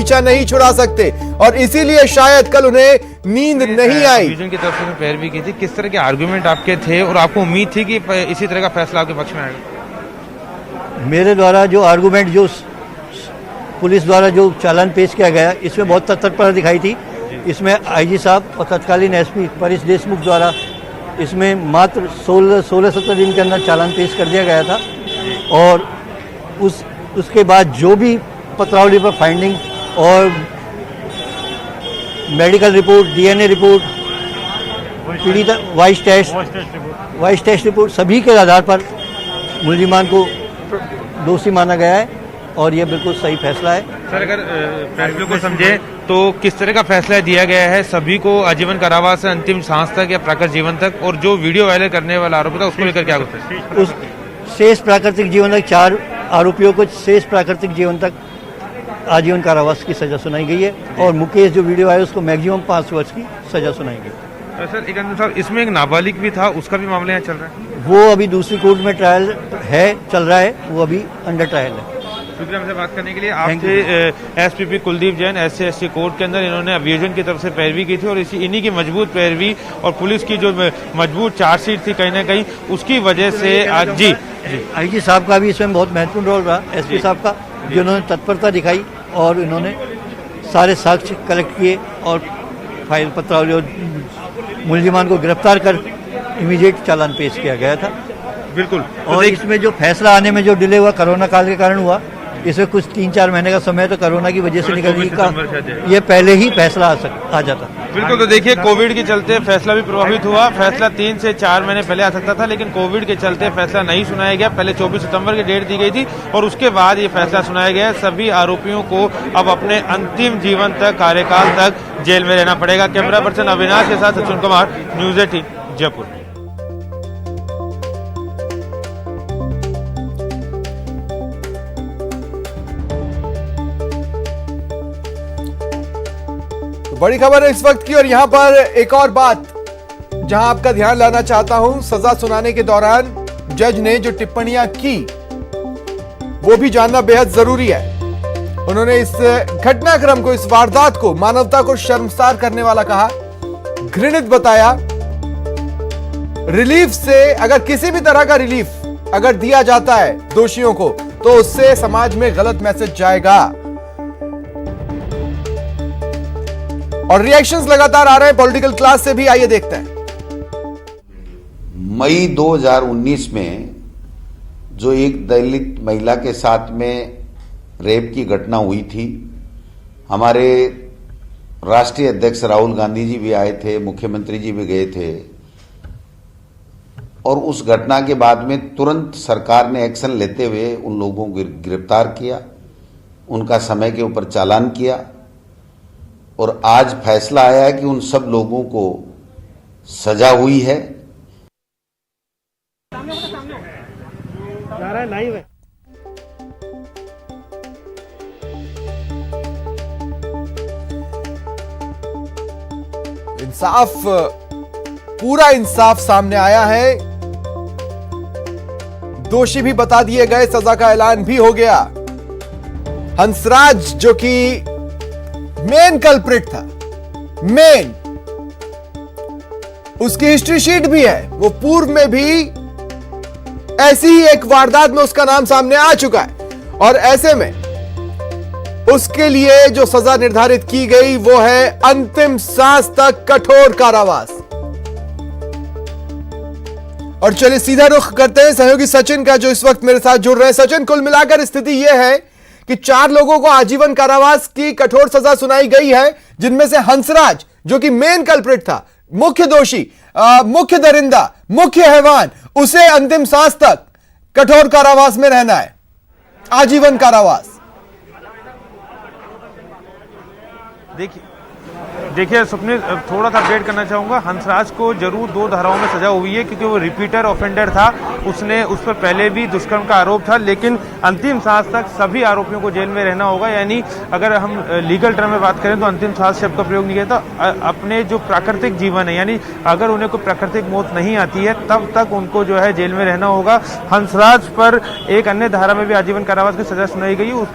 पीछा नहीं छुड़ा सकते और इसीलिए शायद कल उन्हें नींद नहीं आई। डिवीजन की तरफ से पैरवी की थी, किस तरह के आर्गुमेंट आपके थे और आपको उम्मीद थी कि इसी तरह का फैसला आपके पक्ष में आएगा? मेरे द्वारा जो आर्गुमेंट, जो पुलिस द्वारा जो चालान पेश किया गया, इसमें बहुत तत्परता दिखाई थी। इसमें आईजी साहब और तत्कालीन एसपी परेश देशमुख द्वारा इसमें मात्र 16-17 दिन के अंदर चालान पेश कर दिया गया था और उसके बाद जो भी पत्रावली पर फाइंडिंग और मेडिकल रिपोर्ट, डीएनए रिपोर्ट, पीड़िता वॉइस टेस्ट रिपोर्ट, सभी के आधार पर मुलजिमान को दोषी माना गया है और यह बिल्कुल सही फैसला है। सर, अगर फैसले को समझे तो किस तरह का फैसला दिया गया है? सभी को आजीवन कारावास से अंतिम सांस तक या प्राकृतिक जीवन तक, और जो वीडियो वायरल करने वाला आरोपी था उसको लेकर क्या होता है? उस शेष प्राकृतिक जीवन तक 4 आरोपियों को शेष प्राकृतिक जीवन तक आजीवन कारावास की सजा सुनाई गई है और मुकेश जो वीडियो आया उसको मैक्सिमम 5 वर्ष की सजा सुनाई गई। सर, एक अंदर साहब, इसमें एक नाबालिग भी था, उसका भी मामला यहाँ चल रहा है? वो अभी दूसरी कोर्ट में ट्रायल है, चल रहा है, वो अभी अंडर ट्रायल है। शुक्रिया हमसे बात करने के लिए। आपसे SPP Kuldeep Jain SC/ST court के अंदर इन्होंने अभियोजन की तरफ से पैरवी की थी और इन्हीं की मजबूत पैरवी और पुलिस की जो मजबूत चार्जशीट थी कहीं ना कहीं उसकी वजह से आज जी आईजी साहब का भी इसमें बहुत महत्वपूर्ण रोल रहा, एसपी साहब का, जिन्होंने तत्परता दिखाई और इन्होंने सारे साक्ष्य कलेक्ट किए और फाइल पत्रावली और मुलजिमान को गिरफ्तार कर इमीडिएट चालान पेश किया गया था। बिल्कुल। और इसमें जो फैसला आने में जो डिले हुआ कोरोना काल के कारण हुआ, इसमें कुछ 3-4 महीने का समय तो कोरोना की वजह से निकलने का, ये पहले ही फैसला आ जाता। बिल्कुल। तो देखिए, कोविड के चलते फैसला भी प्रभावित हुआ। फैसला 3 से 4 महीने पहले आ सकता था, लेकिन कोविड के चलते फैसला नहीं सुनाया गया। पहले 24 सितंबर की डेट दी गई थी और उसके बाद ये फैसला सुनाया गया। सभी आरोपियों को अब अपने अंतिम जीवन तक, कार्यकाल तक जेल में रहना पड़ेगा। कैमरा पर्सन अविनाश के साथ सचिन कुमार, न्यूज़ 18 जयपुर। बड़ी खबर है इस वक्त की और यहां पर एक और बात जहां आपका ध्यान लाना चाहता हूं। सजा सुनाने के दौरान जज ने जो टिप्पणियां की वो भी जानना बेहद जरूरी है। उन्होंने इस घटनाक्रम को, इस वारदात को मानवता को शर्मसार करने वाला कहा, घृणित बताया। रिलीफ से, अगर किसी भी तरह का रिलीफ अगर दिया जाता है दोषियों को तो उससे समाज में गलत मैसेज जाएगा। और रिएक्शंस लगातार आ रहे हैं पॉलिटिकल क्लास से भी, आइए देखते हैं। मई 2019 में जो एक दलित महिला के साथ में रेप की घटना हुई थी, हमारे राष्ट्रीय अध्यक्ष राहुल गांधी जी भी आए थे, मुख्यमंत्री जी भी गए थे और उस घटना के बाद में तुरंत सरकार ने एक्शन लेते हुए उन लोगों को गिरफ्तार किया, उनका समय के ऊपर चालान किया और आज फैसला आया है कि उन सब लोगों को सजा हुई है। इंसाफ, पूरा इंसाफ सामने आया है। दोषी भी बता दिए गए, सजा का ऐलान भी हो गया। हंसराज जो कि मेन कल्प्रिट था, मेन, उसकी हिस्ट्री शीट भी है। वो पूर्व में भी ऐसी ही एक वारदात में उसका नाम सामने आ चुका है और ऐसे में उसके लिए जो सजा निर्धारित की गई वो है अंतिम सांस तक कठोर कारावास। और चलिए सीधा रुख करते हैं सहयोगी सचिन का, जो इस वक्त मेरे साथ जुड़ रहे हैं। सचिन, कुल मिलाकर स्थिति यह है कि 4 लोगों को आजीवन कारावास की कठोर सजा सुनाई गई है, जिनमें से हंसराज जो कि मेन कल्प्रिट था, मुख्य दोषी, मुख्य दरिंदा, मुख्य हैवान, उसे अंतिम सांस तक कठोर कारावास में रहना है, आजीवन कारावास। देखिए स्वप्निल, थोड़ा सा अपडेट करना चाहूँगा। हंसराज को जरूर 2 धाराओं में सजा हुई है क्योंकि वो रिपीटर ऑफेंडर था, उसने उस पर पहले भी दुष्कर्म का आरोप था, लेकिन अंतिम सांस तक सभी आरोपियों को जेल में रहना होगा। यानी अगर हम लीगल टर्म में बात करें तो अंतिम सांस शब्द का प्रयोग नहीं किया था। अपने जो प्राकृतिक जीवन है, यानी अगर उन्हें कोई प्राकृतिक मौत नहीं आती है तब तक उनको जो है जेल में रहना होगा। हंसराज पर एक अन्य धारा में भी आजीवन कारावास की सजा सुनाई गई, उस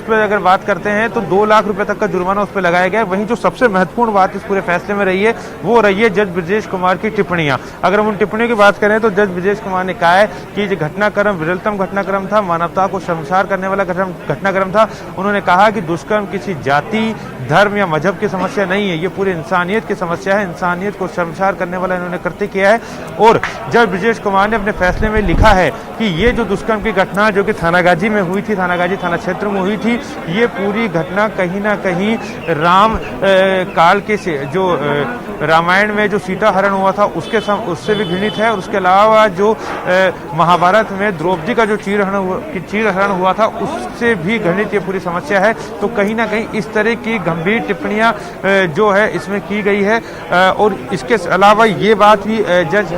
पर अगर बात करते हैं तो 2 लाख रुपए तक का जुर्माना उस पर लगाया गया। वहीं जो सबसे महत्वपूर्ण बात इस पूरे फैसले में रही है वो रही है जज ब्रजेश कुमार की टिप्पणियां। अगर हम उन टिप्पणियों की बात करें तो जज ब्रजेश कुमार ने कहा है कि ये घटनाक्रम विरलतम घटनाक्रम था, मानवता को शर्मसार करने वाला घटनाक्रम था। उन्होंने कहा कि दुष्कर्म किसी जाति, धर्म या मजहब की समस्या नहीं है, ये पूरी इंसानियत की समस्या है। इंसानियत को शर्मसार करने वाला इन्होंने कृत्य किया है। और जज ब्रजेश कुमार ने अपने फैसले में लिखा है कि ये जो दुष्कर्म की घटना जो कि थानागाजी में हुई थी, थानागाजी थाना क्षेत्र में हुई थी, ये पूरी घटना कहीं ना कहीं राम काल के से जो रामायण में जो सीता हरण हुआ था उससे भी घृणित है। और उसके अलावा जो महाभारत में द्रौपदी का जो चीर हरण हुआ था उससे भी घृणित ये पूरी समस्या है। तो कहीं ना कहीं इस तरह की गंभीर टिप्पणियां जो है इसमें की गई है। और इसके अलावा ये बात भी जज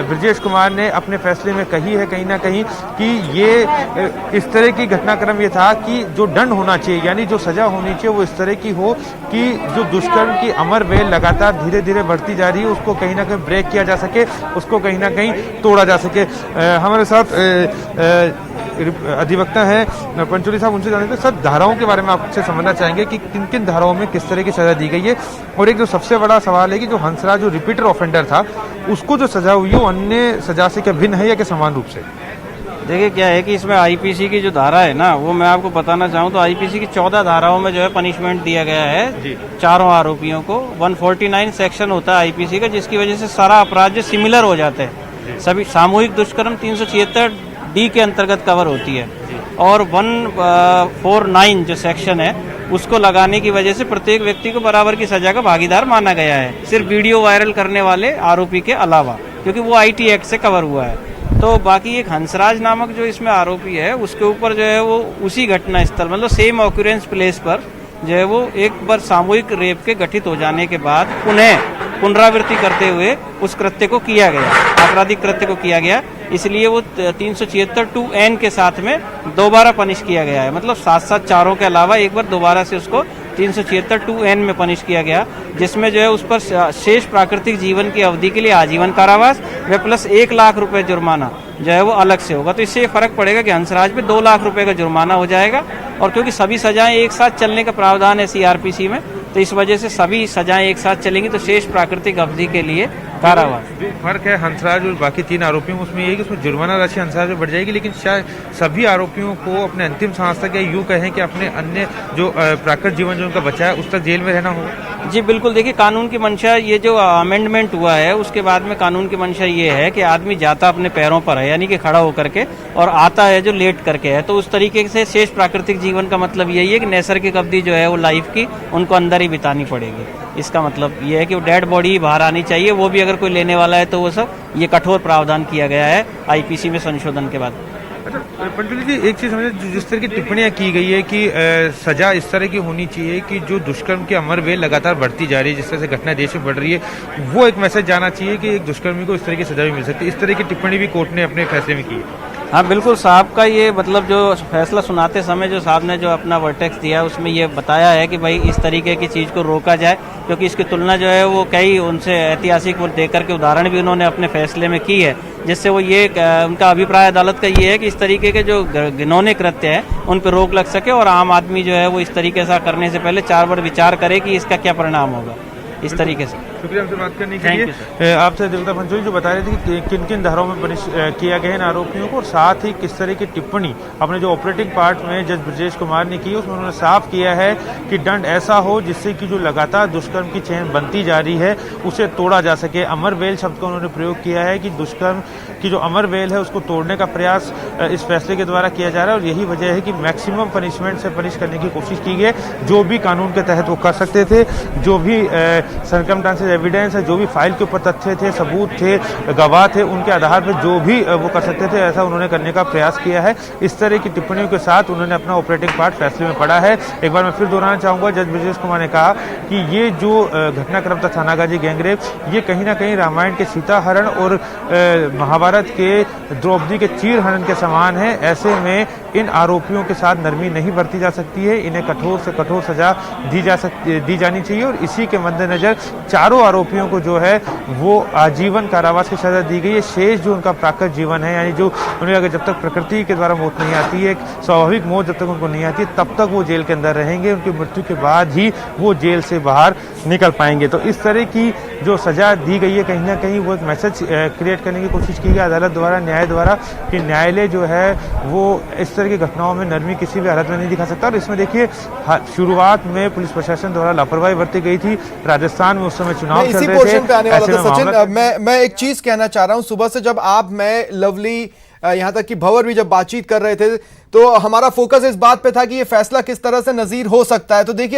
ब्रजेश कुमार ने अपने फैसले में कही है कहीं ना कहीं कि ये इस तरह की घटनाक्रम ये था कि जो दंड होना चाहिए, यानी जो सजा होनी चाहिए वो इस तरह की हो कि जो दुष्कर्म की अमर वेल लगातार धीरे धीरे बढ़ती जा रही है उसको कहीं ना कहीं ब्रेक किया जा सके, उसको कहीं ना कहीं तोड़ा जा सके। हमारे साथ अधिवक्ता है पंचोली साहब, उनसे जानेंगे सर धाराओं के बारे में आपसे समझना चाहेंगे कि किन किन धाराओं में किस तरह की सजा दी गई है। और एक जो सबसे बड़ा सवाल है कि जो हंसराज जो रिपीटर ऑफेंडर था उसको जो सजा हुई है वो अन्य सजा से क्या भिन्न है या क्या समान रूप से? देखिए क्या है कि इसमें आईपीसी की जो धारा है ना वो मैं आपको बताना चाहूँ तो आईपीसी की 14 धाराओं में जो है पनिशमेंट दिया गया है चारों आरोपियों को। 149 सेक्शन होता है आईपीसी का, जिसकी वजह से सारा अपराध जो सिमिलर हो जाते हैं। सभी सामूहिक दुष्कर्म 376 डी के अंतर्गत कवर होती है। और 149 जो सेक्शन है उसको लगाने की वजह से प्रत्येक व्यक्ति को बराबर की सजा का भागीदार माना गया है, सिर्फ वीडियो वायरल करने वाले आरोपी के अलावा, क्योंकि वो आईटी एक्ट से कवर हुआ है। तो बाकी एक हंसराज नामक जो इसमें आरोपी है उसके ऊपर जो है वो उसी घटना स्थल मतलब सेम ऑक्यूरेंस प्लेस पर जो है वो एक बार सामूहिक रेप के घटित हो जाने के बाद पुनरावृत्ति करते हुए उस कृत्य को किया गया, आपराधिक कृत्य को किया गया, इसलिए वो 376(2)(n) के साथ में दोबारा पनिश किया गया है। मतलब 7 चारों के अलावा एक बार दोबारा से उसको 376(2)(n) में पनिश किया गया, जिसमें जो है उस पर शेष प्राकृतिक जीवन की अवधि के लिए आजीवन कारावास व प्लस 1 लाख रुपए जुर्माना जो है वो अलग से होगा। तो इससे ये फर्क पड़ेगा कि हंसराज पे 2 लाख रुपए का जुर्माना हो जाएगा। और क्योंकि सभी सजाएं एक साथ चलने का प्रावधान है सीआरपीसी में, तो इस वजह से सभी सजाएं एक साथ चलेंगी, तो शेष प्राकृतिक अवधि के लिए कारावास। फर्क है हंसराज और बाकी 3 आरोपियों में उसमें ये कि उसमें जुर्माना राशि हंसराज में बढ़ जाएगी, लेकिन शायद सभी आरोपियों को अपने अंतिम सांस तक या यूं कहें कि अपने अन्य जो प्राकृतिक जीवन जो उनका बचा है उस तक जेल में रहना होगा। जी बिल्कुल, देखिए कानून की मंशा, ये जो अमेंडमेंट हुआ है उसके बाद में कानून की मंशा ये है कि आदमी जाता अपने पैरों पर है, यानी कि खड़ा होकर के, और आता है जो लेट करके है। तो उस तरीके से शेष प्राकृतिक जीवन का मतलब यही है कि नैसर्गिक अवधि जो है वो लाइफ की उनको अंदर ही बितानी पड़ेगी। इसका मतलब ये है कि वो डेड बॉडी ही बाहर आनी चाहिए, वो भी अगर कोई लेने वाला है तो वो सब ये कठोर प्रावधान किया गया है आईपीसी में संशोधन के बाद। अच्छा पंचोली जी, एक चीज समझे, जिस तरह की टिप्पणियां की गई है कि सजा इस तरह की होनी चाहिए कि जो दुष्कर्म की अमर वेल लगातार बढ़ती जा रही है, जिस तरह से घटना देश में बढ़ रही है, वो एक मैसेज जाना चाहिए कि एक दुष्कर्मी को इस तरह की सजा भी मिल सकती है। इस तरह की टिप्पणी भी कोर्ट ने अपने फैसले में की है। हाँ बिल्कुल, साहब का ये मतलब जो फैसला सुनाते समय जो साहब ने जो अपना वर्टेक्स दिया उसमें ये बताया है कि भाई इस तरीके की चीज़ को रोका जाए, क्योंकि इसकी तुलना जो है वो कई उनसे ऐतिहासिक वो देकर के उदाहरण भी उन्होंने अपने फैसले में की है, जिससे वो ये उनका अभिप्राय अदालत का ये है कि इस तरीके के जो घिनौने कृत्य हैं उन पर रोक लग सके और आम आदमी जो है वो इस तरीके से करने से पहले 4 बार विचार करे कि इसका क्या परिणाम होगा। इस तरीके से शुक्रिया हमसे बात करने के लिए। आपसे देवता पंचोली जो बता रहे थे कि किन किन धाराओं में पनिश किया गया इन आरोपियों को, और साथ ही किस तरह की टिप्पणी अपने जो ऑपरेटिंग पार्ट में जज ब्रजेश कुमार ने की उसमें उन्होंने साफ किया है कि दंड ऐसा हो जिससे कि जो लगातार दुष्कर्म की चेन बनती जा रही है उसे तोड़ा जा सके। अमर वेल शब्द का उन्होंने प्रयोग किया है कि दुष्कर्म की जो अमर वेल है उसको तोड़ने का प्रयास इस फैसले के द्वारा किया जा रहा है, और यही वजह है कि मैक्सिमम पनिशमेंट से पनिश करने की कोशिश की गई। जो भी कानून के तहत वो कर सकते थे, जो भी सरकमस्टेंसेस एविडेंस है, जो भी फाइल के ऊपर तथ्य थे, सबूत थे, गवाह थे, उनके आधार पर जो भी वो कर सकते थे ऐसा उन्होंने करने का प्रयास किया है। इस तरह की टिप्पणियों के साथ उन्होंने अपना ऑपरेटिंग पार्ट फैसले में पढ़ा है। एक बार मैं फिर दोहराना चाहूंगा, जज ब्रजेश कुमार ने कहा कि ये जो घटनाक्रम था थानागाजी गैंगरेप, ये कहीं ना कहीं रामायण के सीता हरण और महाभारत के द्रौपदी के चीर हरण के समान है। ऐसे में इन आरोपियों के साथ नरमी नहीं बरती जा सकती है, इन्हें कठोर से कठोर सजा दी जानी चाहिए और इसी के मद्देनजर चारों आरोपियों को जो है वो आजीवन कारावास की सजा दी गई है। शेष जो उनका प्राकृत जीवन है, यानी जो उन्हें अगर जब तक प्रकृति के द्वारा मौत नहीं आती है, स्वाभाविक मौत जब तक उनको नहीं आती है, तब तक वो जेल के अंदर रहेंगे। उनकी मृत्यु के बाद ही वो जेल से बाहर निकल पाएंगे। तो इस तरह की जो सजा दी गई है, कहीं ना कहीं वो एक मैसेज क्रिएट करने की कोशिश की गई अदालत द्वारा, न्याय द्वारा, कि न्यायालय जो है वो इस तरह की घटनाओं में नरमी किसी भी हालत में नहीं दिखा सकता। और इसमें देखिए शुरुआत में पुलिस प्रशासन द्वारा लापरवाही बरती गई थी। राजस्थान में उस समय चुनाव चल रहे थे। सचिन, मैं एक चीज कहना चाह रहा हूं, सुबह से जब आप, मैं, लवली, यहां तक कि भंवर भी जब बातचीत कर रहे थे तो हमारा फोकस इस बात पे था कि ये फैसला किस तरह से नजीर हो सकता है। तो देखिए